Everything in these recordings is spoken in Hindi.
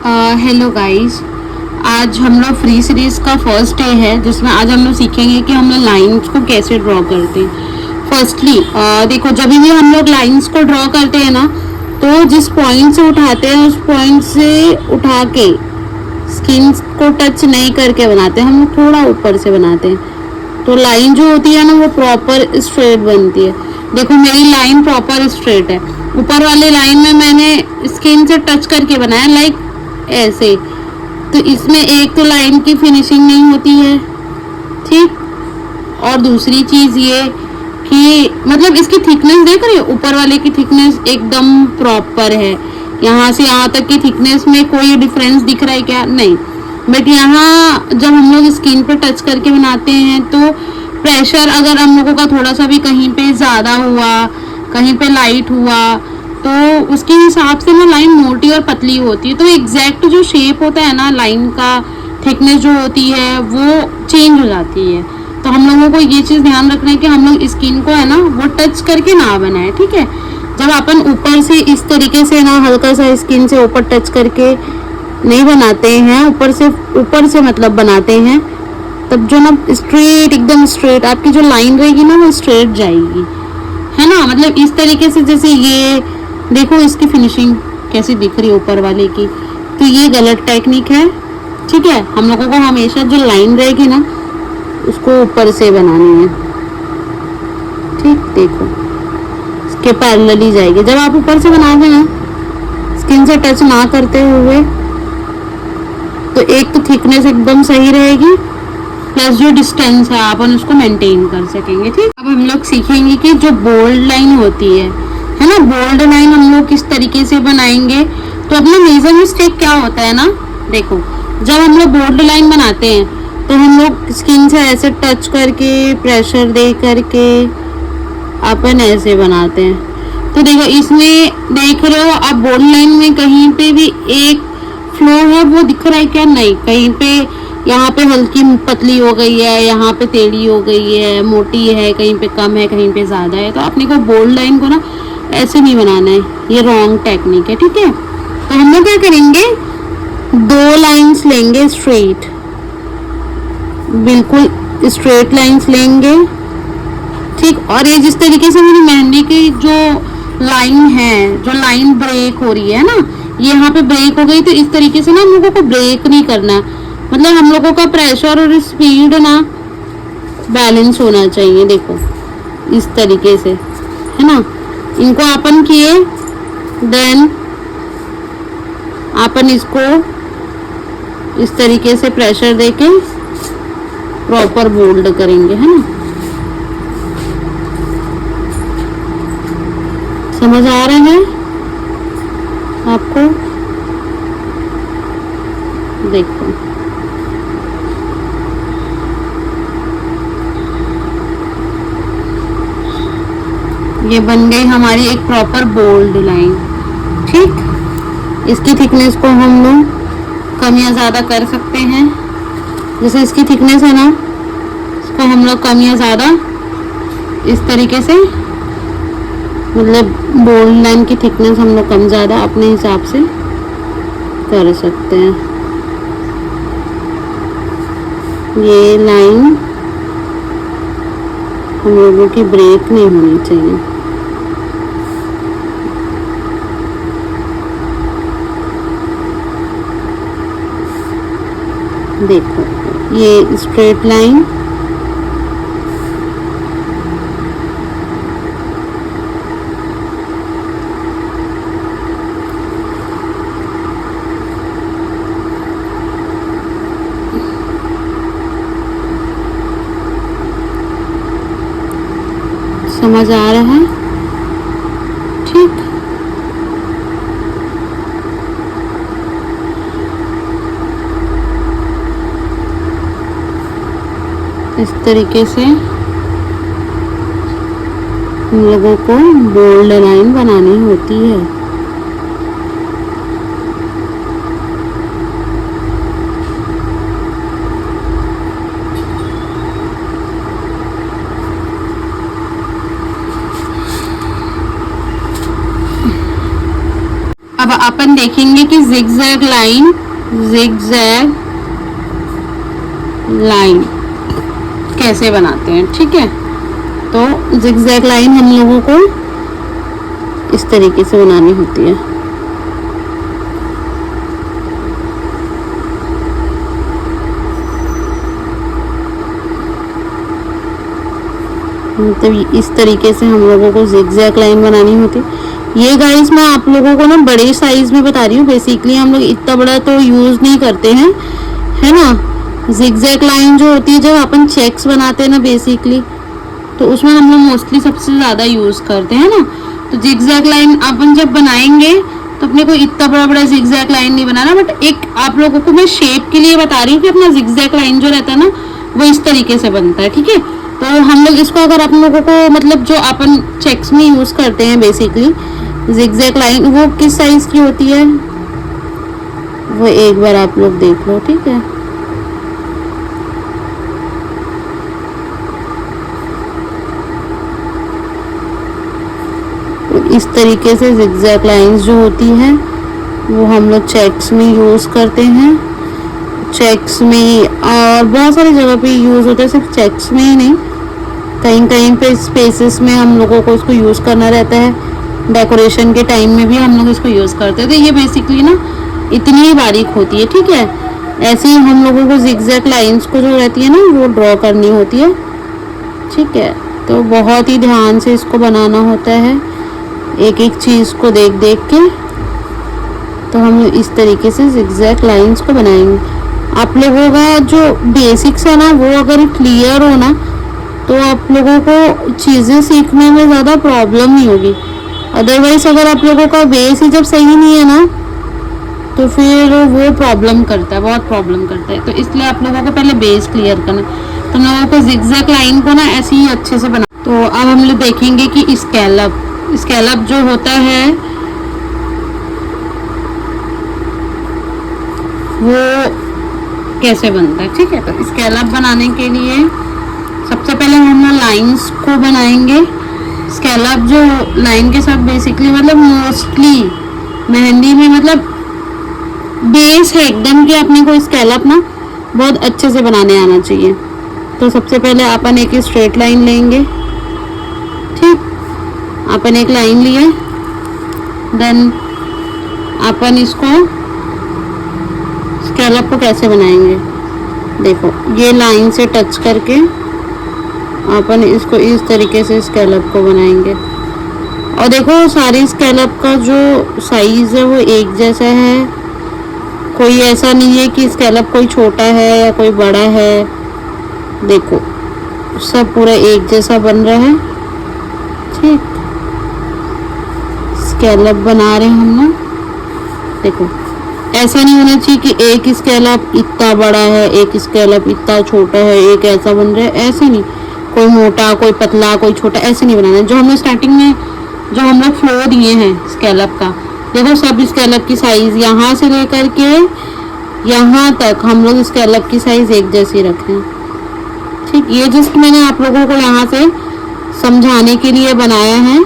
Hello guys. आज हम लोग फ्री सीरीज का फर्स्ट डे है जिसमें आज हम लोग सीखेंगे कि हम लोग लाइंस को कैसे ड्रॉ करते हैं। फर्स्टली देखो, जब भी हम लोग लाइंस को ड्रॉ करते हैं ना, तो जिस पॉइंट से उठाते हैं उस पॉइंट से उठा के स्किन को टच नहीं करके बनाते हैं, हम लोग थोड़ा ऊपर से बनाते हैं। तो लाइन जो होती है ना, वो प्रॉपर स्ट्रेट बनती है। देखो, मेरी लाइन प्रॉपर स्ट्रेट है। ऊपर वाले लाइन में मैंने स्किन से टच करके बनाया, लाइक ऐसे। तो इसमें एक तो लाइन की फिनिशिंग नहीं होती है, ठीक। और दूसरी चीज़ ये कि मतलब इसकी थिकनेस देख रहे हो, ऊपर वाले की थिकनेस एकदम प्रॉपर है। यहाँ से यहाँ तक की थिकनेस में कोई डिफरेंस दिख रहा है क्या? नहीं। बट यहाँ जब हम लोग स्किन पे टच करके बनाते हैं तो प्रेशर अगर हम लोगों का थोड़ा सा भी कहीं पे ज़्यादा हुआ, कहीं पे लाइट हुआ, तो उसके हिसाब से ना लाइन मोटी और पतली होती है। तो एग्जैक्ट जो शेप होता है ना लाइन का, थिकनेस जो होती है वो चेंज हो जाती है। तो हम लोगों को ये चीज़ ध्यान रखना है कि हम लोग स्किन को है ना वो टच करके ना बनाए, ठीक है। जब अपन ऊपर से इस तरीके से ना हल्का सा स्किन से ऊपर टच करके नहीं बनाते हैं, ऊपर से मतलब बनाते हैं, तब जो ना स्ट्रेट, एकदम स्ट्रेट आपकी जो लाइन रहेगी ना वो स्ट्रेट जाएगी, है ना। मतलब इस तरीके से, जैसे ये देखो इसकी फिनिशिंग कैसी दिख रही है ऊपर वाले की, तो ये गलत टेक्निक है, ठीक है। हम लोगों को हमेशा जो लाइन रहेगी ना उसको ऊपर से बनानी है, ठीक। देखो इसके पैरेलल ही जाएगी। जब आप ऊपर से बनाओगे ना स्किन से टच ना करते हुए, तो एक तो थिकनेस एकदम सही रहेगी, प्लस जो डिस्टेंस है अपन उसको मेंटेन कर सकेंगे, ठीक। अब हम लोग सीखेंगे कि जो बोल्ड लाइन होती है ना, बोल्ड लाइन हम लोग किस तरीके से बनाएंगे। तो अपना मेजर मिस्टेक क्या होता है ना, देखो जब हम लोग बोल्ड लाइन बनाते हैं तो हम लोग स्किन से ऐसे टच करके, प्रेशर दे करके अपन ऐसे बनाते हैं। तो देखो इसमें देख रहे हो आप, बोल्ड लाइन में कहीं पे भी एक फ्लो है वो दिख रहा है क्या? नहीं। कहीं पे यहाँ पे हल्की पतली हो गई है, यहाँ पे टेढ़ी हो गई है, मोटी है, कहीं पे कम है, कहीं पे ज़्यादा है। तो अपने को बोल्ड लाइन को ना ऐसे नहीं बनाना है, ये रॉन्ग टेक्निक है, ठीक है। तो हम लोग क्या करेंगे, दो लाइंस लेंगे स्ट्रेट, बिल्कुल स्ट्रेट लाइंस लेंगे, ठीक। और ये जिस तरीके से मेरी मेहंदी की जो लाइन है, जो लाइन ब्रेक हो रही है ना, ये यहाँ पे ब्रेक हो गई, तो इस तरीके से ना हम लोगों को ब्रेक नहीं करना। मतलब हम लोगों का प्रेशर और स्पीड ना बैलेंस होना चाहिए। देखो इस तरीके से, है ना। इनको अपन किए, देन अपन इसको इस तरीके से प्रेशर देके प्रॉपर बोल्ड करेंगे, है ना। समझ आ रहे हैं आपको? देखो ये बन गई हमारी एक प्रॉपर बोल्ड लाइन, ठीक। इसकी थिकनेस को हम लोग कम या ज़्यादा कर सकते हैं। जैसे इसकी थिकनेस है ना, इसको हम लोग कम या ज़्यादा इस तरीके से, मतलब बोल्ड लाइन की थिकनेस हम लोग कम ज़्यादा अपने हिसाब से कर सकते हैं। ये लाइन हम लोगों की ब्रेक नहीं होनी चाहिए। देखो ये स्ट्रेट लाइन, समझ आ रहा है, ठीक। इस तरीके से हम लोगों को बोल्ड लाइन बनानी होती है। अब अपन देखेंगे कि जिगजैग लाइन कैसे बनाते हैं। ठीक है, तो जिगजैग लाइन हम लोगों को इस तरीके से बनानी होती है। मतलब इस तरीके से हम लोगों को जिगजैग लाइन बनानी होती है। ये गाइस मैं आप लोगों को ना बड़े साइज में बता रही हूँ। बेसिकली हम लोग इतना बड़ा तो यूज नहीं करते हैं, है ना। जिगजैग लाइन जो होती है जब अपन चेक्स बनाते हैं ना बेसिकली, तो उसमें हम लोग मोस्टली सबसे ज़्यादा यूज़ करते हैं ना। तो जिगजैग लाइन अपन जब बनाएंगे तो अपने को इतना बड़ा बड़ा जिगजैग लाइन नहीं बनाना, बट एक आप लोगों को मैं शेप के लिए बता रही हूँ कि अपना जिगजैग लाइन जो रहता है ना वो इस तरीके से बनता है। ठीक है, तो हम लोग इसको अगर आप लोगों को मतलब जो अपन चेक्स में यूज़ करते हैं बेसिकली जिगजैग लाइन, वो किस साइज़ की होती है वो एक बार आप लोग देख लो। ठीक है, इस तरीके से जिगजैग लाइंस जो होती हैं वो हम लोग चेक्स में यूज़ करते हैं। चेक्स में और बहुत सारी जगह पे यूज़ होता है, सिर्फ चेक्स में ही नहीं, कहीं कहीं पे स्पेसेस में हम लोगों को इसको यूज़ करना रहता है। डेकोरेशन के टाइम में भी हम लोग इसको यूज़ करते हैं। तो ये बेसिकली ना इतनी ही बारीक होती है। ठीक है, ऐसे ही हम लोगों को जिगजैग लाइंस को जो रहती है ना वो ड्रॉ करनी होती है। ठीक है, तो बहुत ही ध्यान से इसको बनाना होता है, एक एक चीज़ को देख देख के। तो हम इस तरीके से जिगजैग लाइंस को बनाएंगे। आप लोगों का जो बेसिक्स है ना वो अगर क्लियर हो ना तो आप लोगों को चीज़ें सीखने में ज़्यादा प्रॉब्लम नहीं होगी। अदरवाइज अगर आप लोगों का बेस ही जब सही नहीं है ना तो फिर वो प्रॉब्लम करता है, बहुत प्रॉब्लम करता है। तो इसलिए आप लोगों को पहले बेस क्लियर करना है। तो हम लोगों को जिगजैग लाइन को ना ऐसे ही अच्छे से बना। तो अब हम लोग देखेंगे कि स्कैलप जो होता है वो कैसे बनता है। ठीक है, तो स्कैलप बनाने के लिए सबसे पहले हम लोग लाइंस को बनाएंगे। स्कैलप जो लाइन के साथ बेसिकली मतलब मोस्टली मेहंदी में मतलब बेस है एकदम कि अपने को स्कैलप ना बहुत अच्छे से बनाने आना चाहिए। तो सबसे पहले अपन एक स्ट्रेट लाइन लेंगे। ठीक, अपन एक लाइन लिए, देन अपन इसको स्कैलप को कैसे बनाएंगे, देखो ये लाइन से टच करके अपन इसको इस तरीके से स्कैलप को बनाएंगे। और देखो सारी स्कैलप का जो साइज़ है वो एक जैसा है, कोई ऐसा नहीं है कि स्कैलप कोई छोटा है या कोई बड़ा है। देखो सब पूरा एक जैसा बन रहा है। ठीक, स्कैलप बना रहे हैं हम ना, देखो ऐसा नहीं होना चाहिए कि एक स्कैलप इतना बड़ा है, एक स्कैलप इतना छोटा है, एक ऐसा बन रहा है, ऐसे नहीं। कोई मोटा कोई पतला कोई छोटा ऐसे नहीं बनाना है। जो हमने स्टार्टिंग में जो हम लोग फ्लो दिए हैं स्कैलप का, देखो सब स्कैलप की साइज़ यहाँ से लेकर के यहाँ तक हम लोग स्कैलप की साइज़ एक जैसी रखें। ठीक, ये जस्ट मैंने आप लोगों को यहाँ से समझाने के लिए बनाया है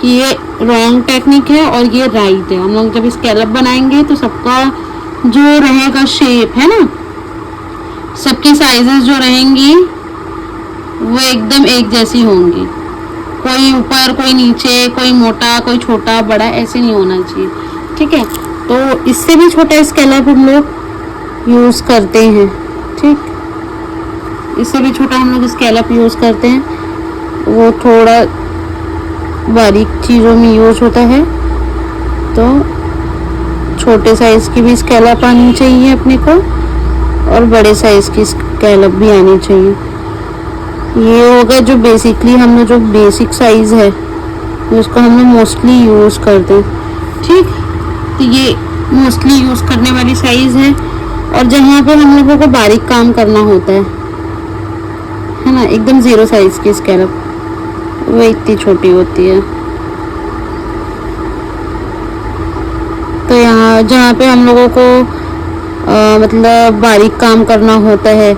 कि ये रॉन्ग टेक्निक है और ये राइट है। हम लोग जब स्कैलप बनाएंगे तो सबका जो रहेगा शेप है ना, सबकी साइजेस जो रहेंगी वो एकदम एक जैसी होंगी। कोई ऊपर कोई नीचे, कोई मोटा कोई छोटा बड़ा ऐसे नहीं होना चाहिए। ठीक है, तो इससे भी छोटा स्कैलप हम लोग यूज़ करते हैं। ठीक, इससे भी छोटा हम लोग स्कैलप यूज़ करते हैं, वो थोड़ा बारीक चीज़ों में यूज़ होता है। तो छोटे साइज़ की भी स्कैलप आनी चाहिए अपने को और बड़े साइज़ की स्कैलप भी आनी चाहिए। ये होगा जो बेसिकली हम लोग जो बेसिक साइज़ है उसको हम लोग मोस्टली यूज़ करते हैं। ठीक, तो ये मोस्टली यूज़ करने वाली साइज़ है। और जहाँ पे हम लोगों को बारीक काम करना होता है ना, एकदम ज़ीरो साइज़ की स्कैलप वो इतनी छोटी होती है। तो यहाँ जहाँ पे हम लोगों को मतलब बारीक काम करना होता है,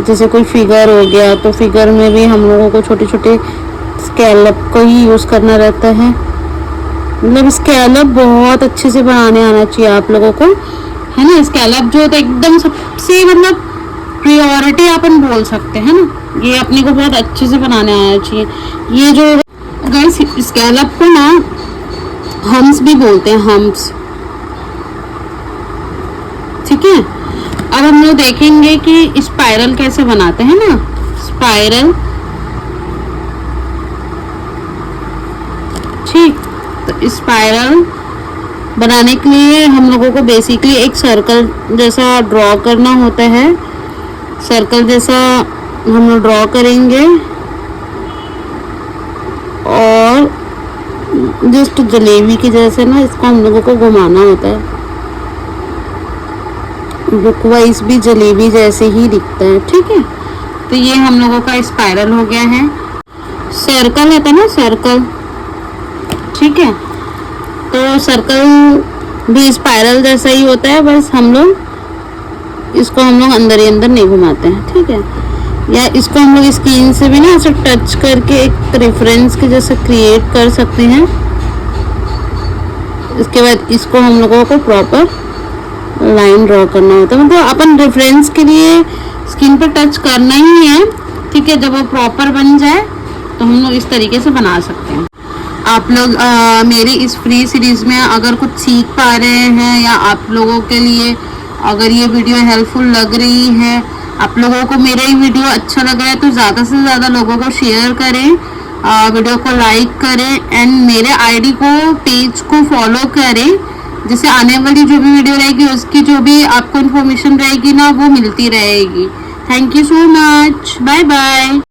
जैसे कोई फिगर हो गया, तो फिगर में भी हम लोगों को छोटे छोटे स्कैलप को ही यूज़ करना रहता है। मतलब स्कैलप बहुत अच्छे से बनाने आना चाहिए आप लोगों को, है ना। स्कैलप जो होता है एकदम सबसे मतलब प्रियोरिटी अपन बोल सकते हैं ना, ये अपने को बहुत अच्छे से बनाने आना चाहिए। ये जो गाइस स्कैलप को ना हम्स भी बोलते हैं, हम्स, ठीक है। अब हम लोग देखेंगे कि स्पाइरल कैसे बनाते हैं ना। स्पाइरल, ठीक। तो स्पाइरल बनाने के लिए हम लोगों को बेसिकली एक सर्कल जैसा ड्रॉ करना होता है। सर्कल जैसा हम लोग ड्रॉ करेंगे और जस्ट जलेबी के जैसे ना इसको हम लोगों को घुमाना होता है। लुक वाइज भी जलेबी जैसे ही दिखता है, ठीक है। तो ये हम लोगों का स्पाइरल हो गया है। सर्कल है ना, सर्कल, ठीक है। तो सर्कल भी स्पाइरल जैसा ही होता है, बस हम लोग इसको हम लोग अंदर ही अंदर नहीं घुमाते हैं, ठीक है। या इसको हम लोग स्किन से भी ना ऐसे टच करके एक रेफरेंस के जैसे क्रिएट कर सकते हैं। इसके बाद इसको हम लोगों को प्रॉपर लाइन ड्रॉ करना होता है, मतलब अपन रेफरेंस के लिए स्किन पर टच करना ही है, ठीक है। जब वो प्रॉपर बन जाए तो हम लोग इस तरीके से बना सकते हैं। आप लोग मेरी इस फ्री सीरीज में अगर कुछ सीख पा रहे हैं या आप लोगों के लिए अगर ये वीडियो हेल्पफुल लग रही है, आप लोगों को मेरा ही वीडियो अच्छा लग रहा है, तो ज़्यादा से ज़्यादा लोगों को शेयर करें, वीडियो को लाइक करें एंड मेरे आईडी को, पेज को फॉलो करें, जिससे आने वाली जो भी वीडियो रहेगी उसकी जो भी आपको इन्फॉर्मेशन रहेगी ना वो मिलती रहेगी। Thank you so much, bye bye.